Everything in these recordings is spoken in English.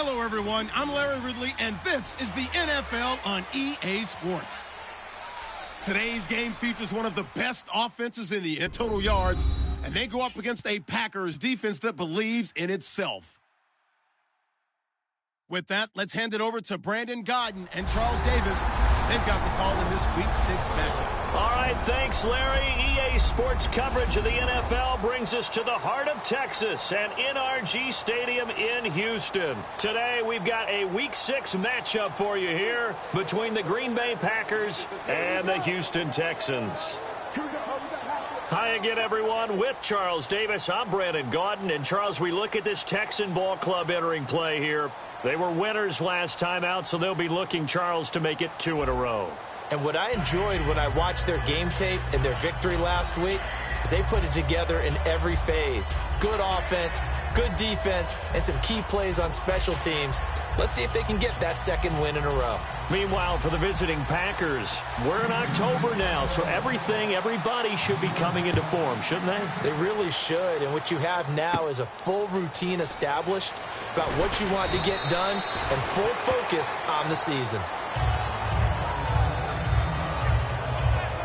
Hello, everyone. I'm Larry Ridley, and this is the NFL on EA Sports. Today's game features one of the best offenses in the total yards, and they go up against a Packers defense that believes in itself. With that, let's hand it over to Brandon Godden and Charles Davis. They've got the call in this Week 6 matchup. All right, thanks, Larry. EA Sports coverage of the NFL brings us to the heart of Texas at NRG Stadium in Houston. Today, we've got a Week 6 matchup for you here between the Green Bay Packers and the Houston Texans. Hi again, everyone. With Charles Davis, I'm Brandon Godden. And, Charles, we look at this Texan ball club entering play here. They were winners last time out, so they'll be looking, Charles, to make it 2 in a row. And what I enjoyed when I watched their game tape and their victory last week is they put it together in every phase. Good offense, good defense, and some key plays on special teams. Let's see if they can get that second win in a row. Meanwhile, for the visiting Packers, we're in October now, so everybody should be coming into form, shouldn't they? They really should, and what you have now is a full routine established about what you want to get done and full focus on the season.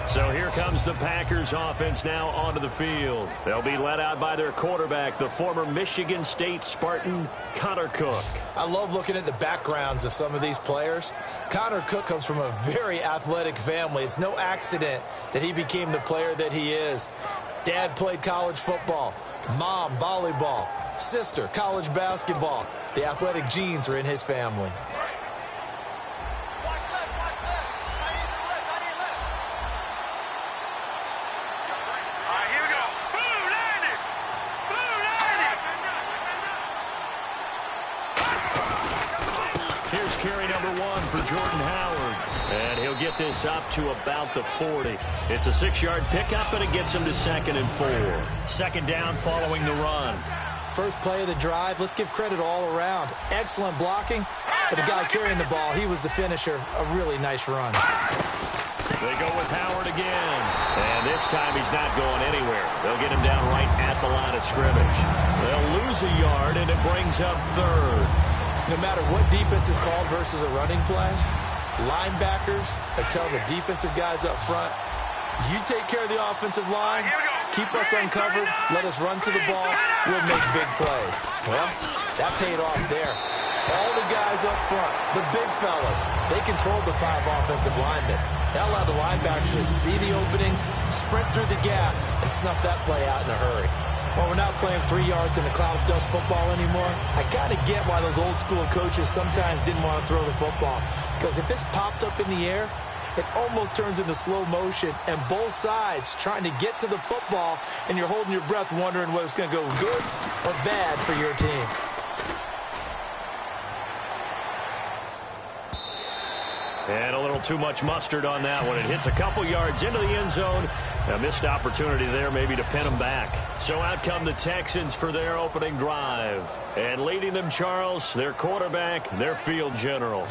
So here comes the Packers offense now onto the field. They'll be led out by their quarterback, the former Michigan State Spartan, Connor Cook. I love looking at the backgrounds of some of these players. Connor Cook comes from a very athletic family. It's no accident that he became the player that he is. Dad played college football, mom volleyball, sister college basketball. The athletic genes are in his family. Carry number 1 for Jordan Howard. And he'll get this up to about the 40. It's a 6-yard pickup, and it gets him to 2nd and 4. Second down following the run. First play of the drive, let's give credit all around. Excellent blocking, but the guy carrying the ball, he was the finisher. A really nice run. They go with Howard again. And this time he's not going anywhere. They'll get him down right at the line of scrimmage. They'll lose a yard, and it brings up 3rd. No matter what defense is called versus a running play, linebackers are telling the defensive guys up front, you take care of the offensive line, keep us uncovered, let us run to the ball, we'll make big plays. Well, that paid off there. All the guys up front, the big fellas, they controlled the 5 offensive linemen. That allowed the linebackers to see the openings, sprint through the gap, and snuff that play out in a hurry. Well, we're not playing 3 yards in a cloud of dust football anymore. I got to get why those old school coaches sometimes didn't want to throw the football. Because if it's popped up in the air, it almost turns into slow motion. And both sides trying to get to the football, and you're holding your breath wondering whether it's going to go good or bad for your team. And a little too much mustard on that one. It hits a couple yards into the end zone. A missed opportunity there maybe to pin them back. So out come the Texans for their opening drive. And leading them, Charles, their quarterback, their field general.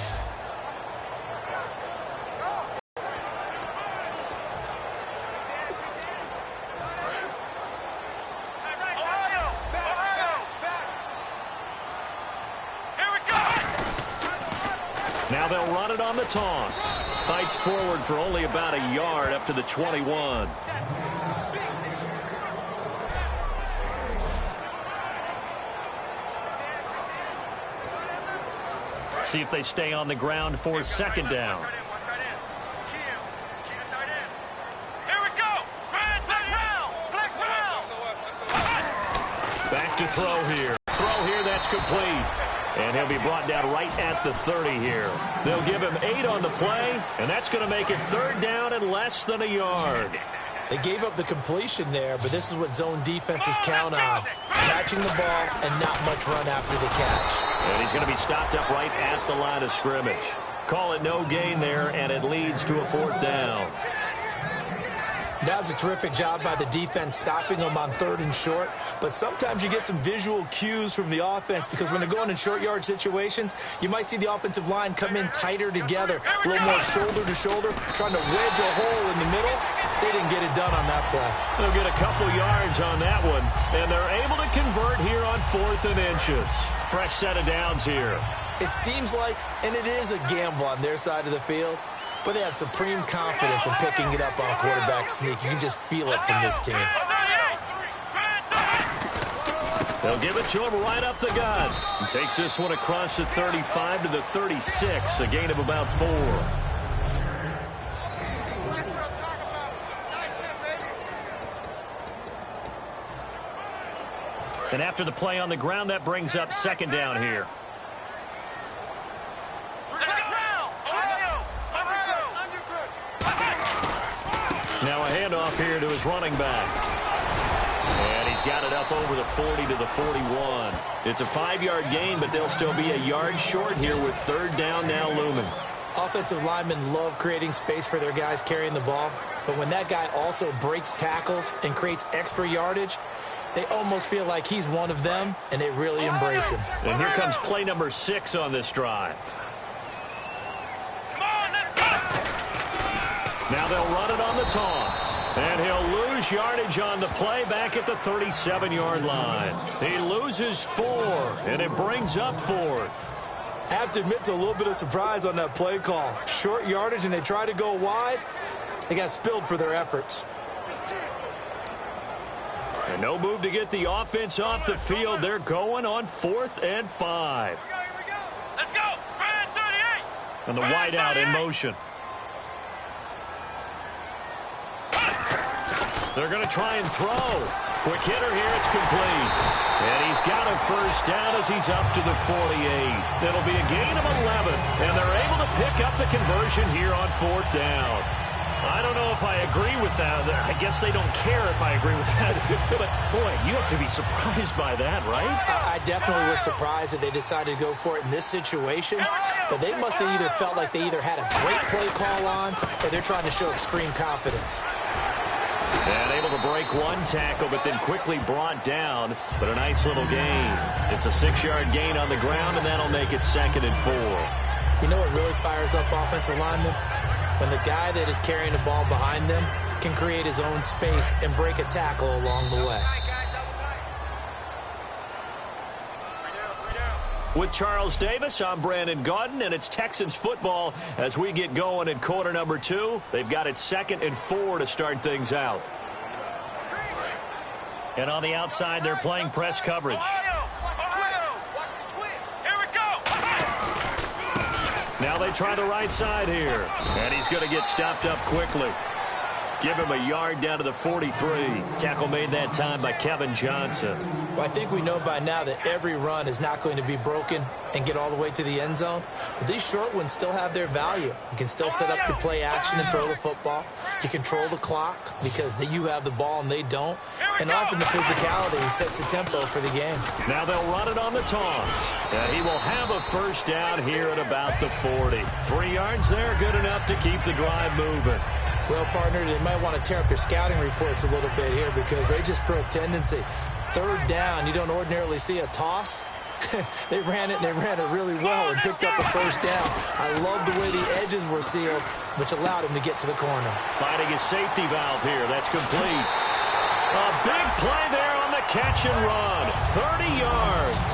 Now they'll run it on the toss. Fights forward for only about a yard up to the 21. See if they stay on the ground for 2nd down. Back to throw here. Throw here, that's complete. And he'll be brought down right at the 30 here. They'll give him 8 on the play, and that's going to make it 3rd down and less than a yard. They gave up the completion there, but this is what zone defenses count on. Catching the ball and not much run after the catch. And he's going to be stopped up right at the line of scrimmage. Call it no gain there, and it leads to a 4th down. That was a terrific job by the defense stopping them on 3rd and short. But sometimes you get some visual cues from the offense because when they're going in short yard situations, you might see the offensive line come in tighter together, a little more shoulder to shoulder, trying to wedge a hole in the middle. They didn't get it done on that play. They'll get a couple yards on that one, and they're able to convert here on 4th and inches. Fresh set of downs here. It seems like, and it is a gamble on their side of the field, but they have supreme confidence in picking it up on a quarterback sneak. You can just feel it from this team. They'll give it to him right up the gut. He takes this one across the 35 to the 36, a gain of about 4. And after the play on the ground, that brings up 2nd down here. Now a handoff here to his running back. And he's got it up over the 40 to the 41. It's a 5-yard gain, but they'll still be a yard short here with 3rd down now looming. Offensive linemen love creating space for their guys carrying the ball, but when that guy also breaks tackles and creates extra yardage, they almost feel like he's one of them, and they really embrace him. And here comes play number 6 on this drive. Now they'll run it on the toss. And he'll lose yardage on the play back at the 37-yard line. He loses 4, and it brings up 4th. I have to admit to a little bit of surprise on that play call. Short yardage, and they try to go wide. They got spilled for their efforts. And no move to get the offense off the field. They're going on 4th and 5. Let's go. Brand 38. And the wideout in motion. They're going to try and throw. Quick hitter here. It's complete. And he's got a 1st down as he's up to the 48. It'll be a gain of 11. And they're able to pick up the conversion here on 4th down. I don't know if I agree with that. I guess they don't care if I agree with that. But, boy, you have to be surprised by that, right? I definitely was surprised that they decided to go for it in this situation. But they must have either felt like they either had a great play call on or they're trying to show extreme confidence. And able to break one tackle, but then quickly brought down. But a nice little gain. It's a 6-yard gain on the ground, and that'll make it 2nd and 4. You know what really fires up offensive linemen? When the guy that is carrying the ball behind them can create his own space and break a tackle along the way. With Charles Davis, I'm Brandon Gaudin, and it's Texans football as we get going in quarter number 2. They've got it 2nd and 4 to start things out. And on the outside, they're playing press coverage. Now they try the right side here. And he's going to get stopped up quickly. Give him a yard down to the 43. Tackle made that time by Kevin Johnson. Well, I think we know by now that every run is not going to be broken and get all the way to the end zone. But these short ones still have their value. You can still set up your play action and throw the football. You control the clock because you have the ball and they don't. And often the physicality sets the tempo for the game. Now they'll run it on the toss. And he will have a 1st down here at about the 40. 3 yards there, good enough to keep the drive moving. Well, partner, they might want to tear up their scouting reports a little bit here because they just put a tendency. 3rd down, you don't ordinarily see a toss. They ran it, and they ran it really well and picked up the 1st down. I love the way the edges were sealed, which allowed him to get to the corner. Finding his safety valve here. That's complete. A big play there on the catch and run. 30 yards.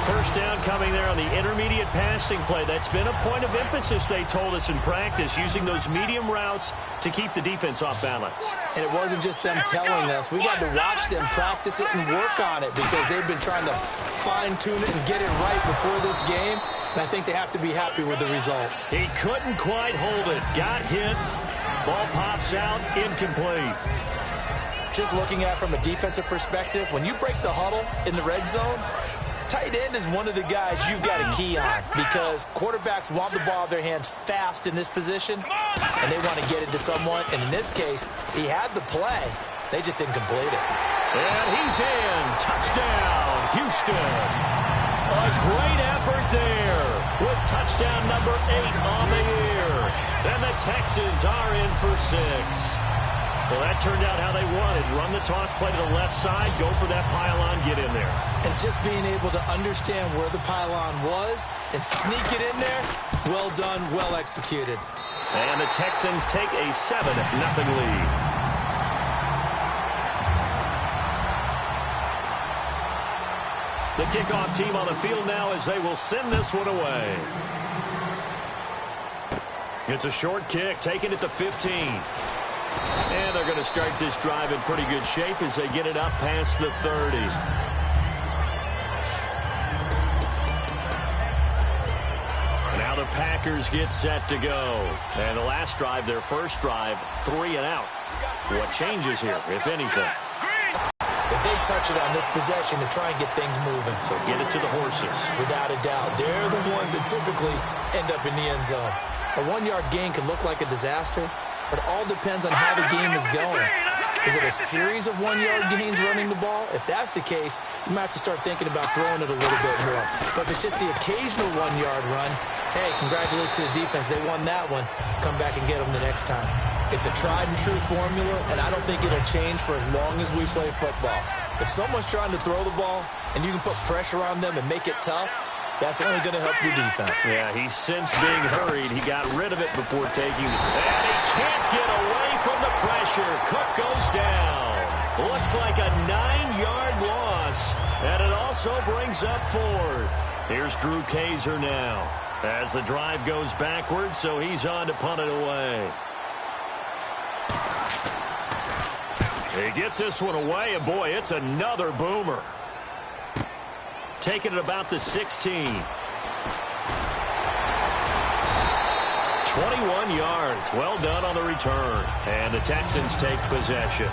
1st down coming there on the intermediate passing play. That's been a point of emphasis, they told us in practice, using those medium routes to keep the defense off balance. And it wasn't just them telling us. We got to watch them practice it and work on it because they've been trying to fine-tune it and get it right before this game. And I think they have to be happy with the result. He couldn't quite hold it. Got hit. Ball pops out. Incomplete. Just looking at it from a defensive perspective, when you break the huddle in the red zone, tight end is one of the guys you've got to key on because quarterbacks want the ball in their hands fast in this position, and they want to get it to someone. And in this case, he had the play. They just didn't complete it. And he's in. Touchdown, Houston. A great effort there with touchdown number 8 on the year. And the Texans are in for 6. Well, that turned out how they wanted. Run the toss play to the left side, go for that pylon, get in there. And just being able to understand where the pylon was and sneak it in there, well done, well executed. And the Texans take a 7-0 lead. The kickoff team on the field now as they will send this one away. It's a short kick, taking it to 15. And they're going to start this drive in pretty good shape as they get it up past the 30. Now the Packers get set to go. And the last drive, their first drive, 3 and out. What changes here, if anything? If they touch it on this possession to try and get things moving. So get it to the horses. Without a doubt. They're the ones that typically end up in the end zone. A 1-yard gain can look like a disaster, but it all depends on how the game is going. Is it a series of 1-yard gains running the ball? If that's the case, you might have to start thinking about throwing it a little bit more. But if it's just the occasional 1-yard run, hey, congratulations to the defense. They won that one. Come back and get them the next time. It's a tried-and-true formula, and I don't think it'll change for as long as we play football. If someone's trying to throw the ball and you can put pressure on them and make it tough, that's only going to help your defense. Yeah, he's since being hurried. He got rid of it before taking it. And he can't get away from the pressure. Cook goes down. Looks like a 9-yard loss. And it also brings up 4th. Here's Drew Kaiser now as the drive goes backwards, so he's on to punt it away. He gets this one away, and boy, it's another boomer. Taking it about the 16. 21 yards. Well done on the return. And the Texans take possession.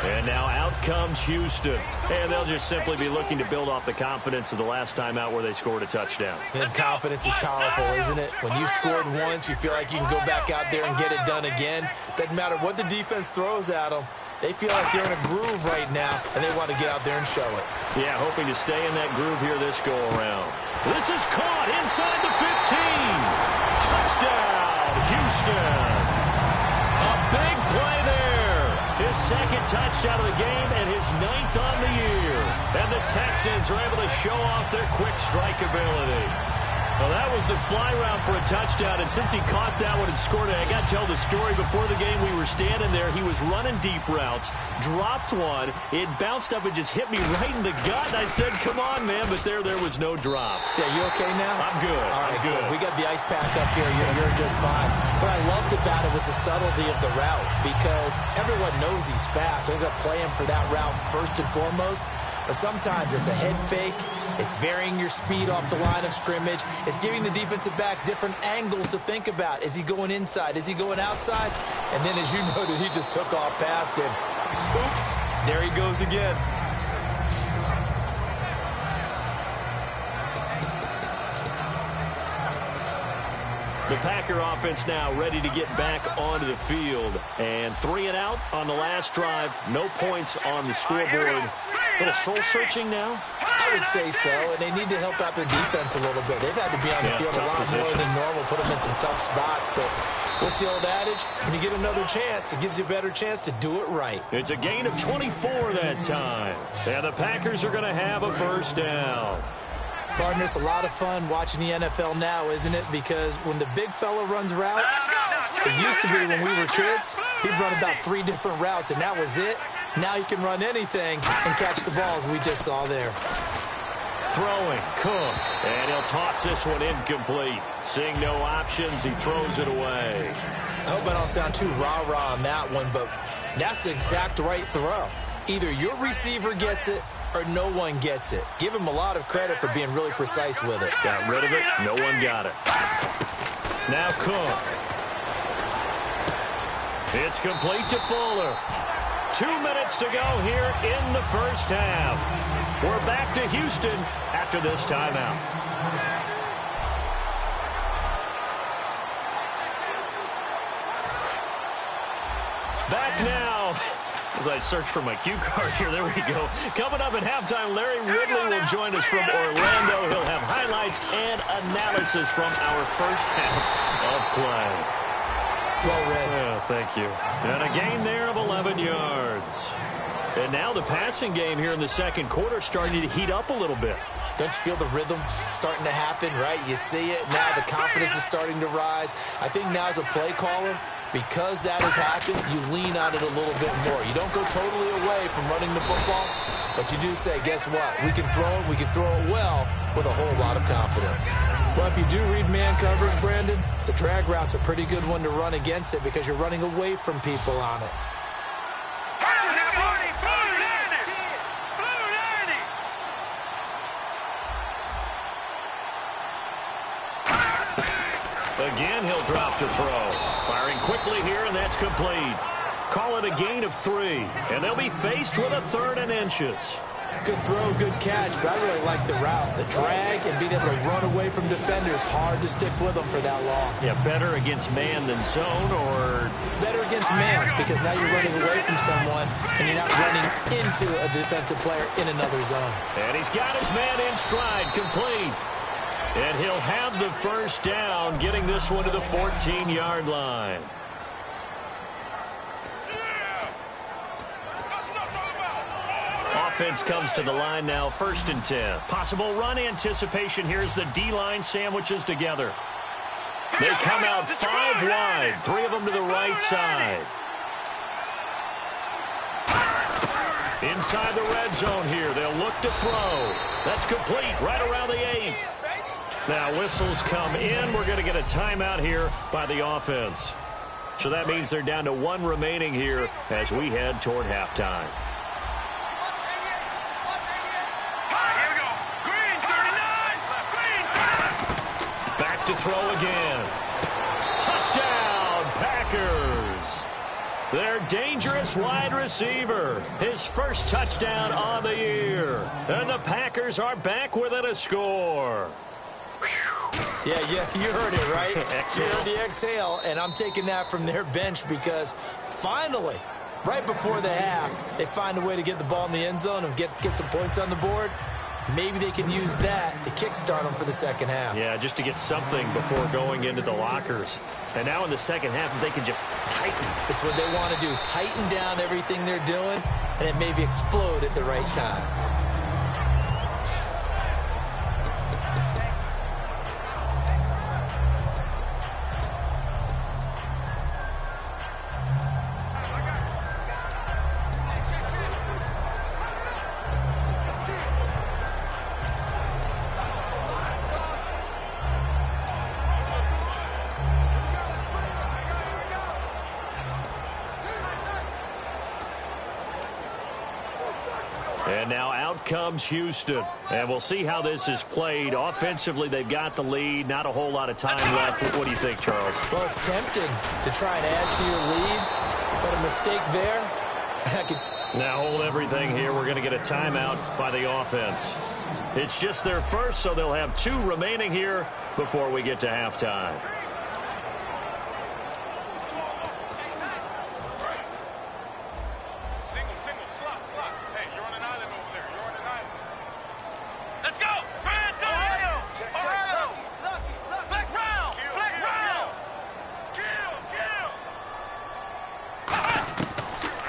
And now out comes Houston. And they'll just simply be looking to build off the confidence of the last time out where they scored a touchdown. And confidence is powerful, isn't it? When you scored once, you feel like you can go back out there and get it done again. Doesn't matter what the defense throws at them. They feel like they're in a groove right now, and they want to get out there and show it. Yeah, hoping to stay in that groove here this go-around. This is caught inside the 15. Touchdown, Houston. A big play there. His second touchdown of the game and his 9th on the year. And the Texans are able to show off their quick strike ability. Well, that was the fly route for a touchdown, and since he caught that one and scored it, I got to tell the story. Before the game, we were standing there. He was running deep routes, dropped one. It bounced up and just hit me right in the gut, and I said, come on, man, but there was no drop. Yeah, you okay now? I'm good. All right, I'm good. We got the ice pack up here. You're just fine. What I loved about it was the subtlety of the route, because everyone knows he's fast. They're going to play him for that route first and foremost, but sometimes it's a head fake. It's varying your speed off the line of scrimmage. It's giving the defensive back different angles to think about. Is he going inside? Is he going outside? And then, as you noted, he just took off past him. Oops, there he goes again. The Packer offense now ready to get back onto the field. And 3 and out on the last drive. No points on the scoreboard. A little soul-searching now? I would say so, and they need to help out their defense a little bit. They've had to be on the field a lot more than normal, put them in some tough spots. But what's the old adage? When you get another chance, it gives you a better chance to do it right. It's a gain of 24 that time. And the Packers are going to have a first down. Partner, it's a lot of fun watching the NFL now, isn't it? Because when the big fella runs routes, it used to be when we were kids, he'd run about 3 different routes, and that was it. Now he can run anything and catch the balls we just saw there. Throwing, Cook, and he'll toss this one incomplete. Seeing no options, he throws it away. I hope I don't sound too rah-rah on that one, but that's the exact right throw. Either your receiver gets it or no one gets it. Give him a lot of credit for being really precise with it. Got rid of it. No one got it. Now Cook. It's complete to Fuller. 2 minutes to go here in the first half. We're back to Houston after this timeout. Back now. As I search for my cue card here, there we go. Coming up at halftime, Larry Ridley will join us from Orlando. He'll have highlights and analysis from our first half of play. Well read. Oh, thank you. And a gain there of 11 yards. And now the passing game here in the second quarter starting to heat up a little bit. Don't you feel the rhythm starting to happen, right? You see it now. The confidence is starting to rise. I think now as a play caller, because that has happened, you lean on it a little bit more. You don't go totally away from running the football, but you do say, guess what? We can throw it. We can throw it well with a whole lot of confidence. Well, if you do read man coverage, Brandon, the drag route's a pretty good one to run against it because you're running away from people on it. Again, he'll drop to throw. Firing quickly here, and that's complete. Call it a gain of 3, and they'll be faced with a 3rd and inches. Good throw, good catch, but I really like the route. The drag and being able to run away from defenders, hard to stick with them for that long. Yeah, better against man than zone, or? Better against man, because now you're running away from someone, and you're not running into a defensive player in another zone. And he's got his man in stride, complete. And he'll have the first down, getting this one to the 14-yard line. Offense comes to the line now, 1st and 10. Possible run anticipation. Here's the D-line sandwiches together. They come out 5 wide, 3 of them to the right side. Inside the red zone here, they'll look to throw. That's complete, right around the 8. Now whistles come in. We're going to get a timeout here by the offense. So that means they're down to 1 remaining here as we head toward halftime. Back to throw again. Touchdown, Packers. Their dangerous wide receiver. His first touchdown on the year. And the Packers are back within a score. Yeah, you heard it, right? You heard the exhale, and I'm taking that from their bench because finally, right before the half, they find a way to get the ball in the end zone and get some points on the board. Maybe they can use that to kickstart them for the second half. Yeah, just to get something before going into the lockers. And now in the second half, if they can just tighten. It's what they want to do, tighten down everything they're doing, and it maybe explode at the right time. And now out comes Houston. And we'll see how this is played. Offensively, they've got the lead. Not a whole lot of time left. What do you think, Charles? Well, it's tempting to try and add to your lead, but a mistake there. Now hold everything here. We're going to get a timeout by the offense. It's just their first, so they'll have 2 remaining here before we get to halftime.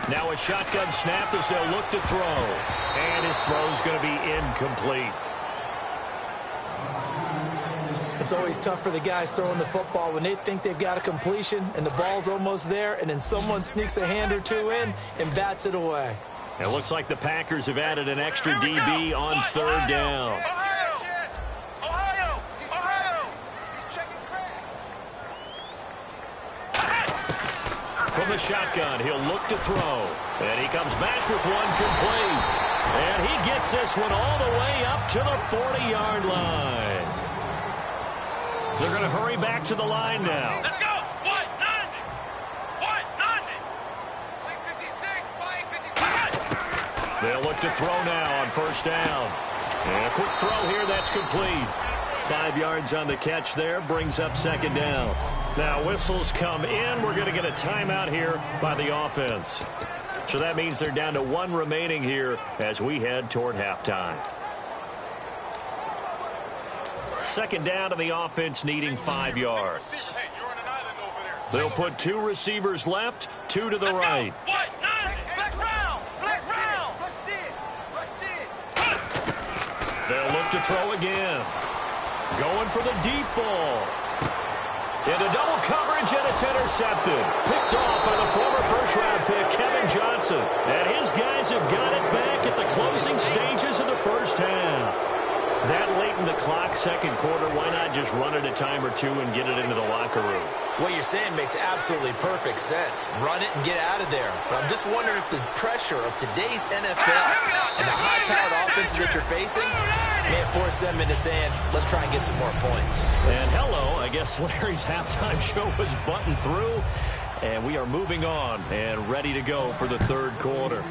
Now a shotgun snap as they'll look to throw. And his throw's going to be incomplete. It's always tough for the guys throwing the football when they think they've got a completion and the ball's almost there, and then someone sneaks a hand or 2 in and bats it away. It looks like the Packers have added an extra DB on 3rd down. From the shotgun, he'll look to throw. And he comes back with one complete. And he gets this one all the way up to the 40-yard line. They're going to hurry back to the line now. Let's go! 190! 190! 56! They'll look to throw now on 1st down. And a quick throw here, that's complete. 5 yards on the catch there, brings up 2nd down. Now whistles come in. We're going to get a timeout here by the offense. So that means they're down to 1 remaining here as we head toward halftime. 2nd down to the offense needing 5 yards. They'll put 2 receivers left, 2 to the right. They'll look to throw again. Going for the deep ball. Into double coverage, and it's intercepted. Picked off by the former first-round pick, Kevin Johnson. And his guys have got it back at the closing stages of the first half. That late in the clock, second quarter, why not just run it a time or two and get it into the locker room? What you're saying makes absolutely perfect sense. Run it and get out of there. But I'm just wondering if the pressure of today's NFL and the high-powered offenses that you're facing may force them into saying, let's try and get some more points. And hello, I guess Larry's halftime show was buttoned through. And we are moving on and ready to go for the third quarter.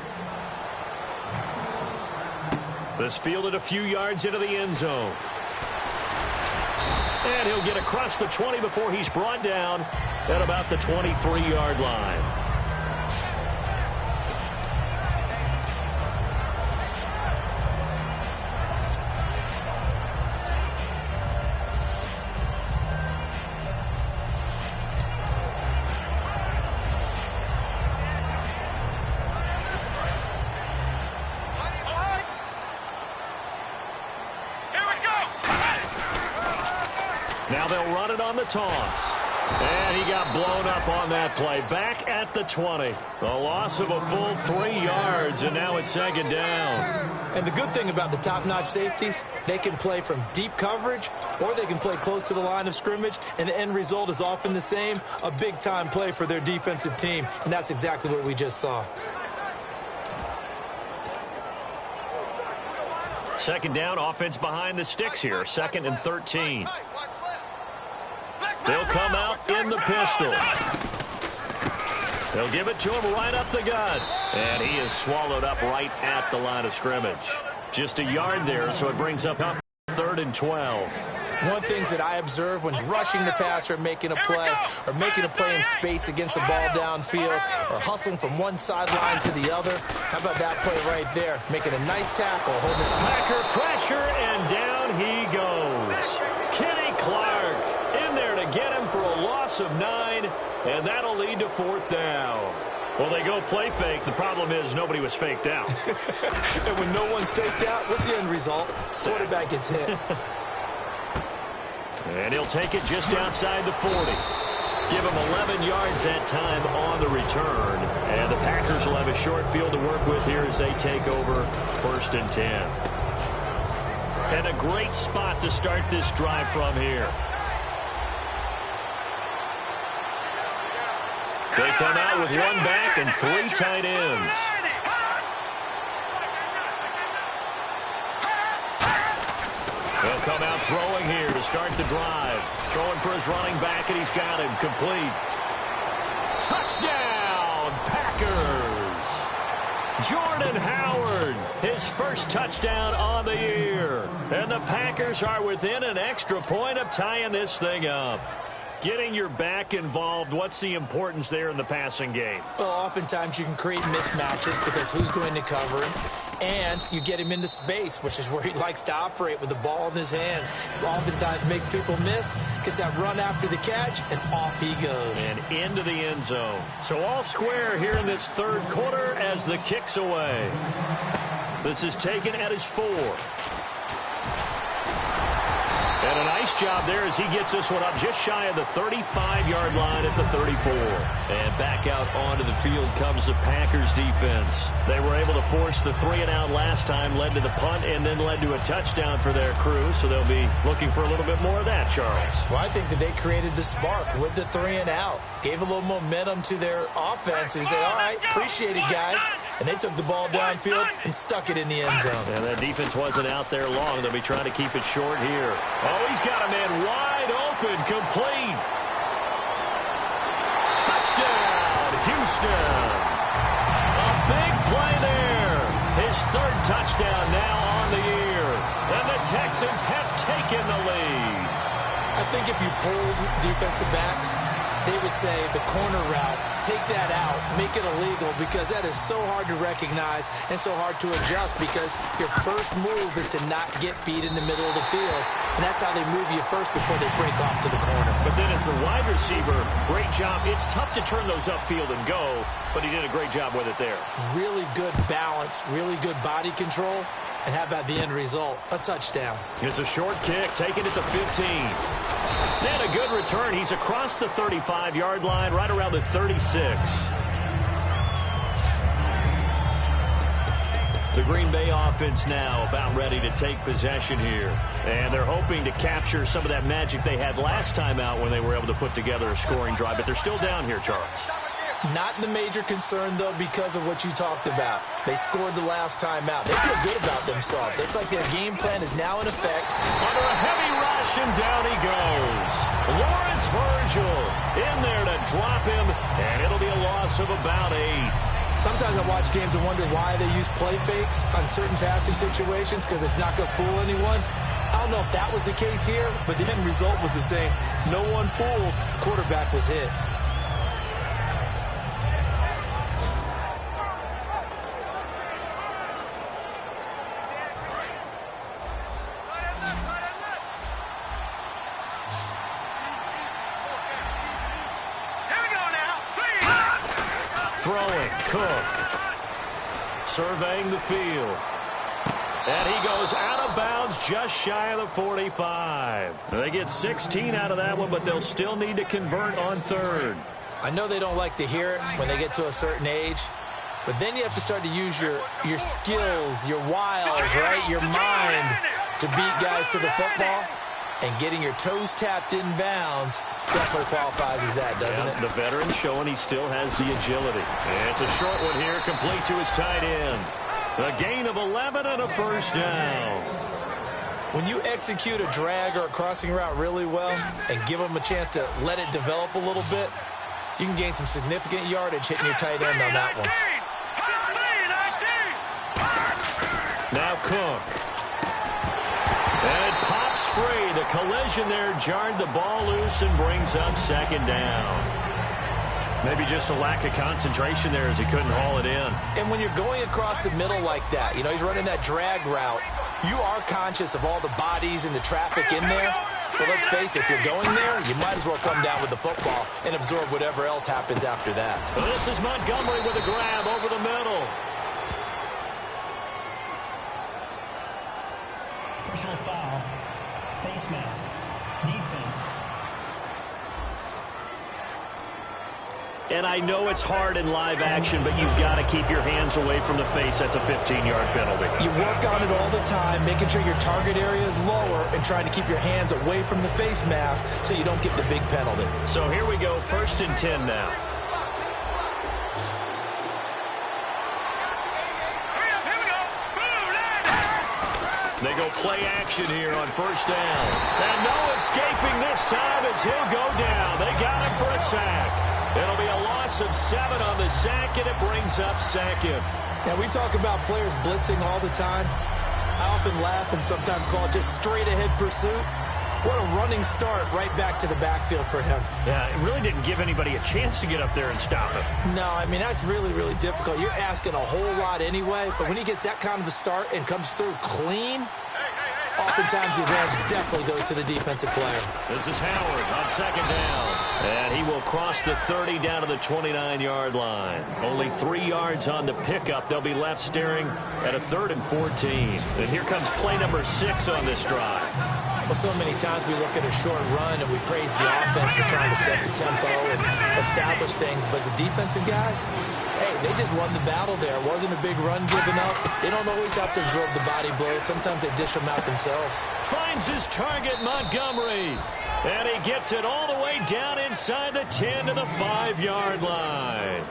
This fielded a few yards into the end zone. And he'll get across the 20 before he's brought down at about the 23-yard line. Now they'll run it on the toss. And he got blown up on that play. Back at the 20. A loss of a full 3 yards, and now it's second down. And the good thing about the top-notch safeties, they can play from deep coverage or they can play close to the line of scrimmage, and the end result is often the same, a big-time play for their defensive team. And that's exactly what we just saw. Second down, offense behind the sticks here. 2nd and 13. They'll come out in the pistol. They'll give it to him right up the gut. And he is swallowed up right at the line of scrimmage. Just a yard there, so it brings up 3rd and 12. One of the things that I observe when rushing the passer, making a play, or making a play in space against a ball downfield, or hustling from one sideline to the other. How about that play right there? Making a nice tackle, holding it. Packer pressure, and down he goes. Kenny Clark in there to get him for a loss of 9, and that'll lead to 4th down. Well, they go play fake. The problem is nobody was faked out. And when no one's faked out, what's the end result? Quarterback gets hit. And he'll take it just outside the 40. Give him 11 yards that time on the return. And the Packers will have a short field to work with here as they take over 1st and 10. And a great spot to start this drive from here. They come out with 1 back and 3 tight ends. They'll come out throwing here to start the drive. Throwing for his running back, and he's got him complete. Touchdown, Packers! Jordan Howard, his first touchdown on the year. And the Packers are within an extra point of tying this thing up. Getting your back involved, what's the importance there in the passing game? Well, oftentimes you can create mismatches because who's going to cover him? And you get him into space, which is where he likes to operate with the ball in his hands. Oftentimes makes people miss, gets that run after the catch, and off he goes. And into the end zone. So all square here in this third quarter as the kick's away. This is taken at his 4. And a nice job there as he gets this one up just shy of the 35-yard line at the 34. And back out onto the field comes the Packers defense. They were able to force the 3-and-out last time, led to the punt, and then led to a touchdown for their crew. So they'll be looking for a little bit more of that, Charles. Well, I think that they created the spark with the 3-and-out. Gave a little momentum to their offense. They said, all right, appreciate it, guys. And they took the ball downfield and stuck it in the end zone. And that defense wasn't out there long. They'll be trying to keep it short here. Oh, he's got a man wide open, complete. Touchdown, Houston. A big play there. His 3rd touchdown now on the year. And the Texans have taken the lead. I think if you polled defensive backs, they would say the corner route, take that out, make it illegal, because that is so hard to recognize and so hard to adjust, because your first move is to not get beat in the middle of the field, and that's how they move you first before they break off to the corner. But then as the wide receiver, great job. It's tough to turn those upfield and go, but he did a great job with it there. Really good balance, really good body control, And how about the end result? A touchdown. It's a short kick, taking it to 15. And a good return. He's across the 35-yard line, right around the 36. The Green Bay offense now about ready to take possession here. And they're hoping to capture some of that magic they had last time out when they were able to put together a scoring drive. But they're still down here, Charles. Not the major concern, though, because of what you talked about. They scored the last time out. They feel good about themselves. They feel like their game plan is now in effect. Under a heavy rush, and down he goes. Lawrence Virgil in there to drop him, and it'll be a loss of about 8. Sometimes I watch games and wonder why they use play fakes on certain passing situations because it's not going to fool anyone. I don't know if that was the case here, but the end result was the same. No one fooled. The quarterback was hit. Throwing, Cook. Surveying the field. And he goes out of bounds just shy of the 45. They get 16 out of that one, but they'll still need to convert on third. I know they don't like to hear it when they get to a certain age, but then you have to start to use your skills, your wiles, right, your mind to beat guys to the football. And getting your toes tapped in bounds definitely qualifies as that, doesn't it? The veteran showing he still has the agility. And it's a short one here, complete to his tight end. A gain of 11 and a first down. When you execute a drag or a crossing route really well and give them a chance to let it develop a little bit, you can gain some significant yardage hitting your tight end on that one. Now Cook. And it pops free. The collision there jarred the ball loose and brings up second down. Maybe just a lack of concentration there as he couldn't haul it in. And when you're going across the middle like that, you know, he's running that drag route, you are conscious of all the bodies and the traffic in there. But let's face it, if you're going there, you might as well come down with the football and absorb whatever else happens after that. This is Montgomery with a grab over the middle. Personal foul, face mask, defense. And I know it's hard in live action, but you've got to keep your hands away from the face. That's a 15-yard penalty. You work on it all the time, making sure your target area is lower and trying to keep your hands away from the face mask so you don't get the big penalty. So here we go, 1st and 10 now. They go play action here on first down. And no escaping this time as he'll go down. They got him for a sack. It'll be a loss of 7 on the sack, and it brings up second. Now, we talk about players blitzing all the time. I often laugh and sometimes call it just straight-ahead pursuit. What a running start right back to the backfield for him. Yeah, it really didn't give anybody a chance to get up there and stop him. No, I mean, that's really, really difficult. You're asking a whole lot anyway, but when he gets that kind of a start and comes through clean, oftentimes the advantage definitely goes to the defensive player. This is Howard on second down. And he will cross the 30 down to the 29-yard line. Only 3 yards on the pickup. They'll be left staring at a 3rd and 14. And here comes play number 6 on this drive. Well, so many times we look at a short run and we praise the offense for trying to set the tempo and establish things. But the defensive guys, hey, they just won the battle there. It wasn't a big run given up. They don't always have to absorb the body blows. Sometimes they dish them out themselves. Finds his target, Montgomery. And he gets it all the way down inside the 10 to the 5-yard line.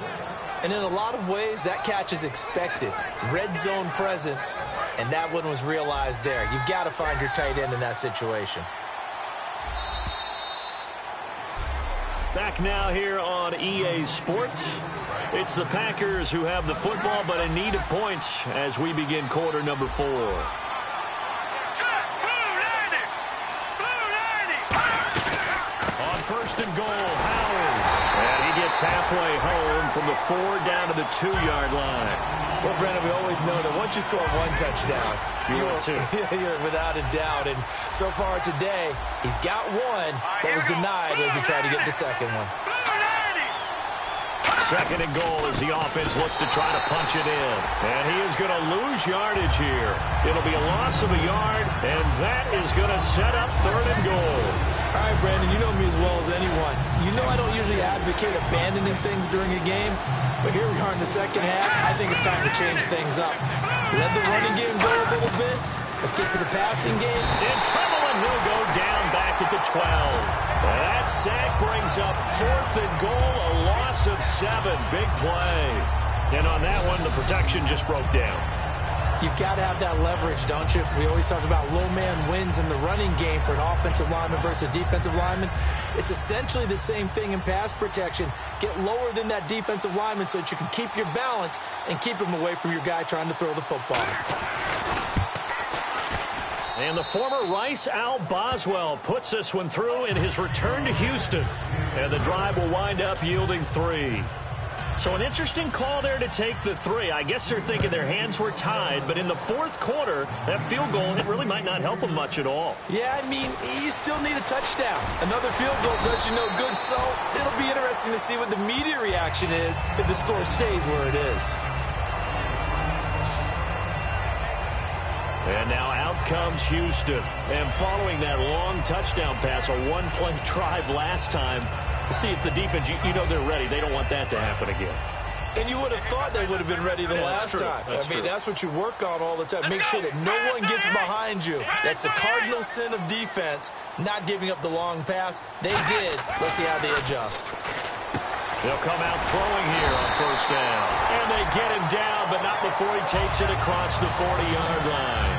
And in a lot of ways, that catch is expected. Red zone presence, and that one was realized there. You've got to find your tight end in that situation. Back now here on EA Sports. It's the Packers who have the football, but in need of points as we begin quarter number 4. On 1st and goal, Howard. And he gets halfway home from the 4 down to the 2-yard line. Well, Brandon, we always know that once you score 1 touchdown, you're without a doubt. And so far today, he's got 1 that was denied as he tried to get the second one. Second and goal as the offense looks to try to punch it in. And he is going to lose yardage here. It'll be a loss of a yard, and that is going to set up third and goal. All right, Brandon, you know me as well as anyone. You know I don't usually advocate abandoning things during a game, but here we are in the second half. I think it's time to change things up. Let the running game go a little bit. Let's get to the passing game. And trouble, and he'll go down back at the 12. That sack brings up fourth and goal, a loss of 7. Big play. And on that one, the protection just broke down. You've got to have that leverage, don't you? We always talk about low man wins in the running game for an offensive lineman versus a defensive lineman. It's essentially the same thing in pass protection. Get lower than that defensive lineman so that you can keep your balance and keep him away from your guy trying to throw the football. And the former Rice Al Boswell puts this one through in his return to Houston. And the drive will wind up yielding 3. So an interesting call there to take the 3. I guess they're thinking their hands were tied, but in the fourth quarter, that field goal, it really might not help them much at all. Yeah, I mean, you still need a touchdown. Another field goal does you no good, so it'll be interesting to see what the media reaction is if the score stays where it is. And now out comes Houston. And following that long touchdown pass, a one-play drive last time, to see if the defense, you know they're ready. They don't want that to happen again. And you would have thought they would have been ready the last time. That's what you work on all the time. Make sure that no one gets behind you. That's the cardinal sin of defense, not giving up the long pass. They did. Let's see how they adjust. They'll come out throwing here on first down. And they get him down, but not before he takes it across the 40-yard line.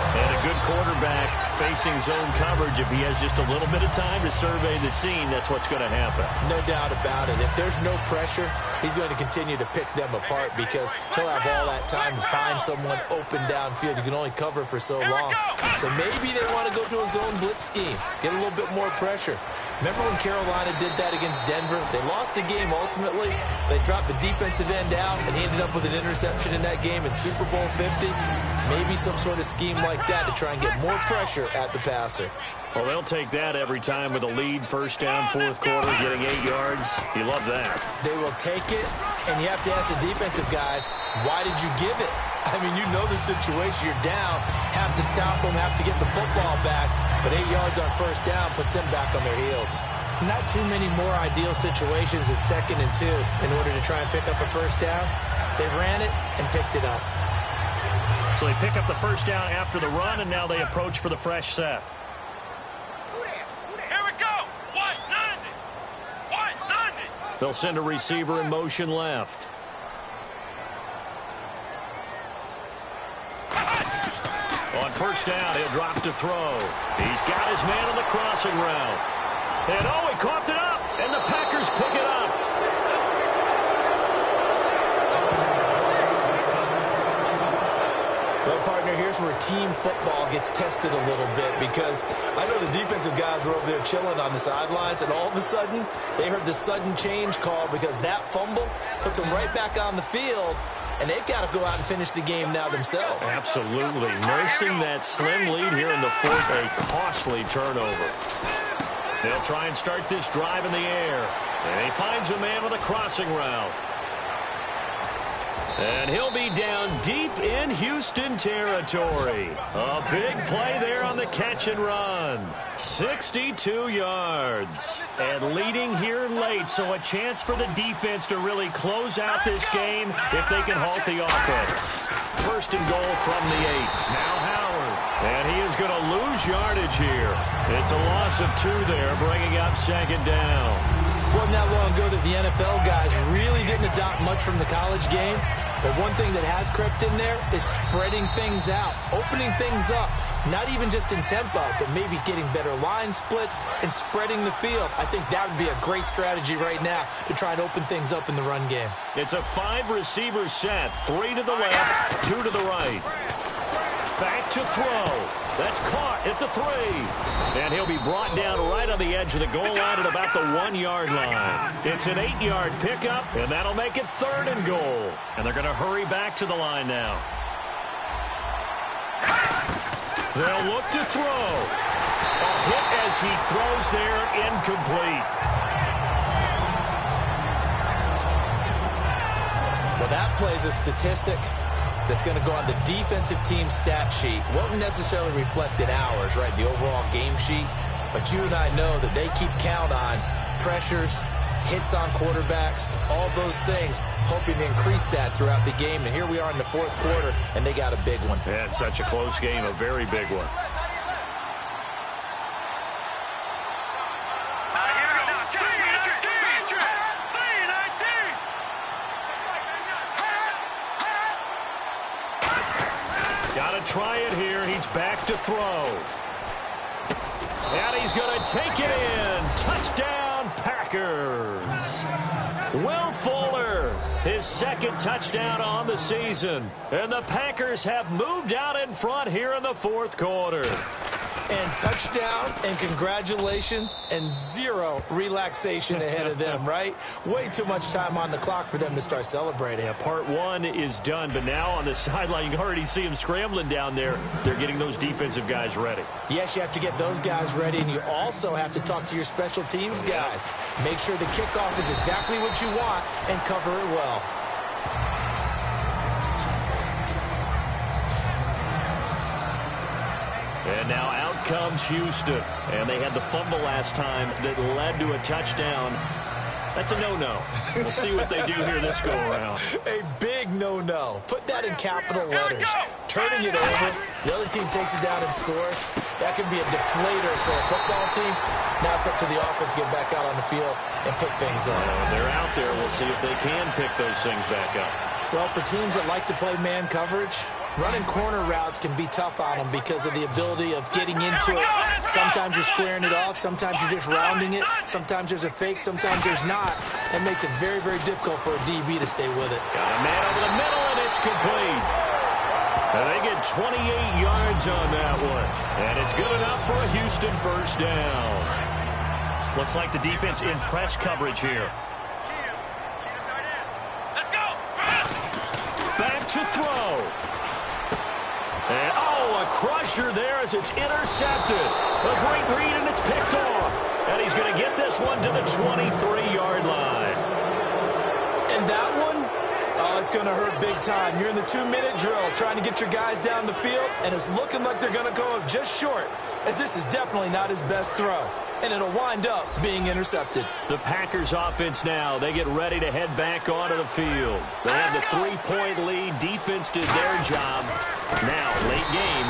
And a good quarterback facing zone coverage. If he has just a little bit of time to survey the scene, that's what's going to happen. No doubt about it. If there's no pressure, he's going to continue to pick them apart because he'll have all that time to find someone open downfield. You can only cover for so long. So maybe they want to go to a zone blitz scheme, get a little bit more pressure. Remember when Carolina did that against Denver? They lost the game ultimately. They dropped the defensive end out, and he ended up with an interception in that game in Super Bowl 50. Maybe some sort of scheme like that to try and get more pressure at the passer. Well, they'll take that every time with a lead, first down, fourth quarter, getting 8 yards. You love that. They will take it, and you have to ask the defensive guys, why did you give it? I mean, you know the situation. You're down, have to stop them, have to get the football back. But 8 yards on first down puts them back on their heels. Not too many more ideal situations at 2nd and 2 in order to try and pick up a first down. They ran it and picked it up. So they pick up the first down after the run, and now they approach for the fresh set. Here we go. 190. 190. They'll send a receiver in motion left. On first down, he'll drop to throw. He's got his man on the crossing route. And he coughed it up, and the Packers pick it up. Well, partner, here's where team football gets tested a little bit because I know the defensive guys were over there chilling on the sidelines, and all of a sudden, they heard the sudden change call because that fumble puts them right back on the field. And they've got to go out and finish the game now themselves. Absolutely. Nursing that slim lead here in the fourth, a costly turnover. They'll try and start this drive in the air. And he finds a man on the crossing route. And he'll be down deep in Houston territory. A big play there on the catch and run. 62 yards. And leading here late, so a chance for the defense to really close out this game if they can halt the offense. First and goal from the 8. Now Howard. And he is going to lose yardage here. It's a loss of 2 there, bringing up second down. Wasn't that long ago that the NFL guys really didn't adopt much from the college game. But one thing that has crept in there is spreading things out, opening things up, not even just in tempo, but maybe getting better line splits and spreading the field. I think that would be a great strategy right now to try and open things up in the run game. It's a 5-receiver set, 3 to the left, 2 to the right. Back to throw. That's caught at the 3. And he'll be brought down right on the edge of the goal line at about the 1-yard line. It's an 8-yard pickup, and that'll make it 3rd and goal. And they're going to hurry back to the line now. They'll look to throw. A hit as he throws there, incomplete. that plays a statistic that's going to go on the defensive team stat sheet. Won't necessarily reflect in ours, right, the overall game sheet. But you and I know that they keep count on pressures, hits on quarterbacks, all those things, hoping to increase that throughout the game. And here we are in the fourth quarter, and they got a big one. Yeah, it's such a close game, a very big one. Got to try it here. He's back to throw. And he's going to take it in. Touchdown, Packers. Will Fuller, his second touchdown on the season. And the Packers have moved out in front here in the fourth quarter. And touchdown, and congratulations, and zero relaxation ahead of them, right? Way too much time on the clock for them to start celebrating. Yeah, part one is done, but now on the sideline, you can already see them scrambling down there. They're getting those defensive guys ready. Yes, you have to get those guys ready, and you also have to talk to your special teams guys. Make sure the kickoff is exactly what you want and cover it well. And now out comes Houston. And they had the fumble last time that led to a touchdown. That's a no-no. We'll see what they do here this go-around. A big no-no. Put that in capital letters. Turning it over, the other team takes it down and scores. That can be a deflator for a football team. Now it's up to the offense to get back out on the field and pick things up. They're out there. We'll see if they can pick those things back up. Well, for teams that like to play man coverage, running corner routes can be tough on them because of the ability of getting into it. Sometimes you're squaring it off. Sometimes you're just rounding it. Sometimes there's a fake. Sometimes there's not. That makes it very, very difficult for a DB to stay with it. Got a man over the middle, and it's complete. And they get 28 yards on that one. And it's good enough for a Houston first down. Looks like the defense in press coverage here. Back to throw. And, a crusher there as it's intercepted. A great read, and it's picked off. And he's going to get this one to the 23-yard line. And that one, it's going to hurt big time. You're in the 2-minute drill trying to get your guys down the field, and it's looking like they're going to go up just short, as this is definitely not his best throw. And it'll wind up being intercepted. The Packers offense now, they get ready to head back onto the field. They have the 3-point lead. Defense did their job. Now, late game,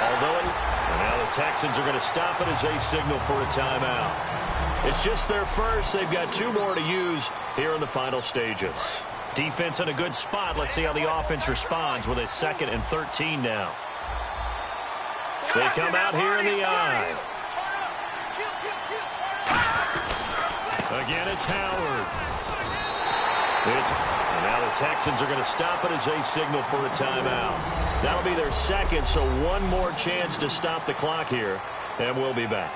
now the Texans are going to stop it as they signal for a timeout. It's just their first. They've got 2 more to use here in the final stages. Defense in a good spot. Let's see how the offense responds with a 2nd and 13 now. They come out here in the eye. Again, it's Howard. Now the Texans are going to stop it as they signal for a timeout. That'll be their 2nd, so one more chance to stop the clock here, and we'll be back.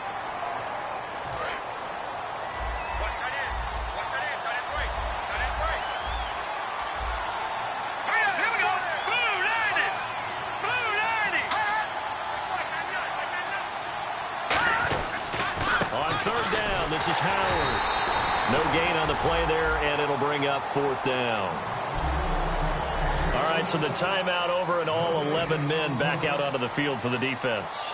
On 3rd down, this is Howard. No gain on the play there, and it'll bring up 4th down. All right, so the timeout over, and all 11 men back out onto the field for the defense.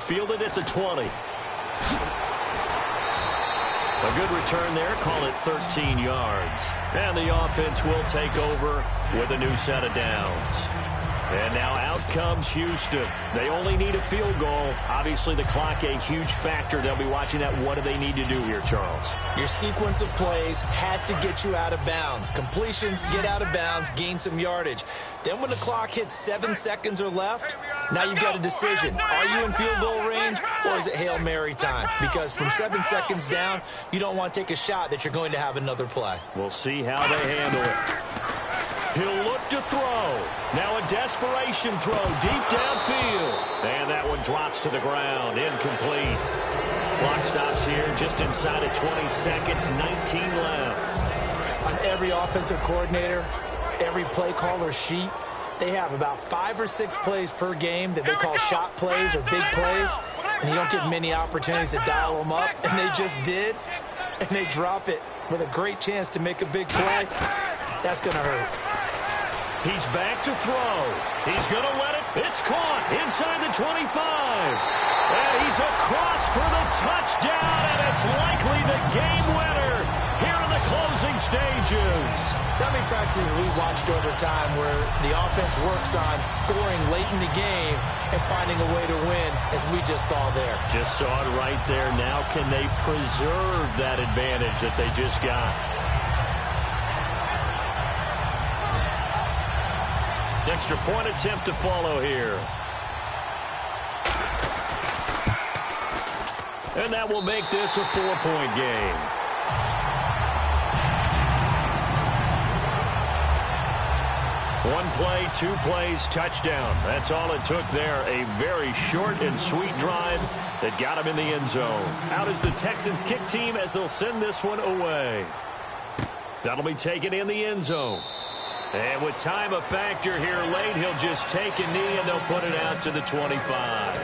Fielded at the 20. A good return there, call it 13 yards. And the offense will take over with a new set of downs. And now out comes Houston. They only need a field goal. Obviously, the clock a huge factor. They'll be watching that. What do they need to do here, Charles? Your sequence of plays has to get you out of bounds. Completions, get out of bounds, gain some yardage. Then when the clock hits 7 seconds or left, now you've got a decision. Are you in field goal range, or is it Hail Mary time? Because from 7 seconds down, you don't want to take a shot that you're going to have another play. We'll see how they handle it. He'll look to throw. Now a desperation throw deep downfield. And that one drops to the ground. Incomplete. Clock stops here just inside of 20 seconds. 19 left. On every offensive coordinator, every play caller sheet, they have about 5 or 6 plays per game that they call shot plays or big plays, and you don't get many opportunities to dial them up, and they just did, and they drop it with a great chance to make a big play. That's going to hurt. He's back to throw. He's going to let it. It's caught inside the 25. And he's across for the touchdown, and it's likely the game winner here in the closing stages. So how many practices we watched over time where the offense works on scoring late in the game and finding a way to win, as we just saw there? Just saw it right there. Now can they preserve that advantage that they just got? Extra point attempt to follow here. And that will make this a 4-point game. One play, 2 plays, touchdown. That's all it took there. A very short and sweet drive that got him in the end zone. Out is the Texans kick team as they'll send this one away. That'll be taken in the end zone. And with time a factor here late, he'll just take a knee and they'll put it out to the 25.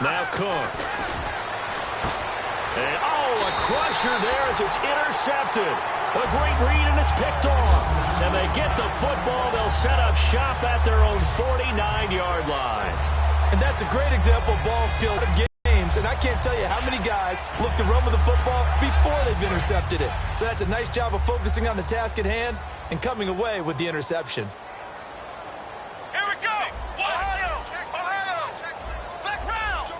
Now Cook. And, a crusher there as it's intercepted. A great read, and it's picked off. And they get the football. They'll set up shop at their own 49-yard line. And that's a great example of ball skill in games. And I can't tell you how many guys look to run with the football before they've intercepted it. So that's a nice job of focusing on the task at hand and coming away with the interception. Here we go. Ohio. Black round.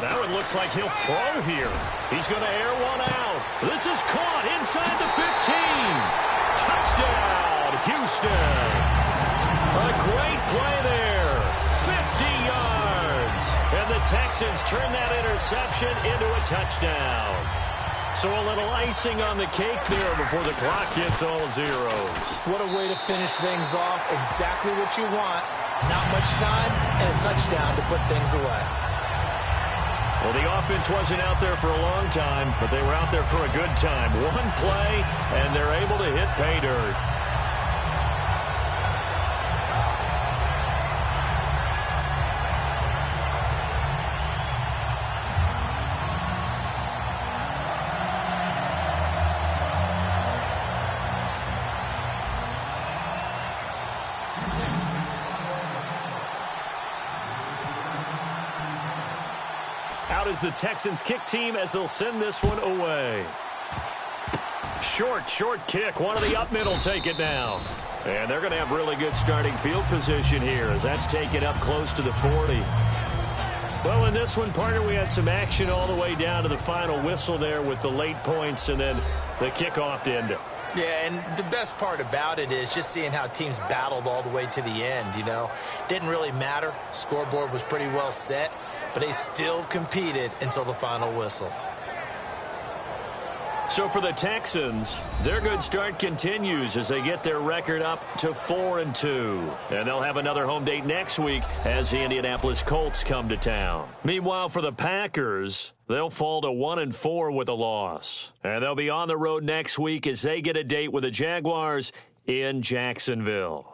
That one looks like he'll throw here. He's going to air one out. This is caught inside the 15. Touchdown, Houston. A great play there. 50 yards. And the Texans turn that interception into a touchdown. So a little icing on the cake there before the clock hits all zeros. What a way to finish things off. Exactly what you want. Not much time and a touchdown to put things away. Well, the offense wasn't out there for a long time, but they were out there for a good time. One play, and they're able to hit pay dirt. Out is the Texans kick team as they'll send this one away. Short kick. One of the up middle take it down. And they're going to have really good starting field position here as that's taken up close to the 40. Well, in this one, partner, we had some action all the way down to the final whistle there with the late points and then the kickoff to end it. Yeah, and the best part about it is just seeing how teams battled all the way to the end, you know. Didn't really matter. Scoreboard was pretty well set, but they still competed until the final whistle. So for the Texans, their good start continues as they get their record up to 4-2. And they'll have another home date next week as the Indianapolis Colts come to town. Meanwhile, for the Packers, they'll fall to 1-4 with a loss. And they'll be on the road next week as they get a date with the Jaguars in Jacksonville.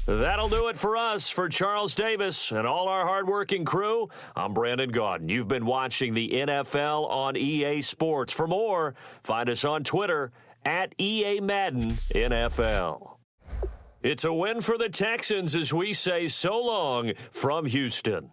That'll do it for us. For Charles Davis and all our hardworking crew, I'm Brandon Gaudin. You've been watching the NFL on EA Sports. For more, find us on Twitter at EA Madden NFL. It's a win for the Texans as we say so long from Houston.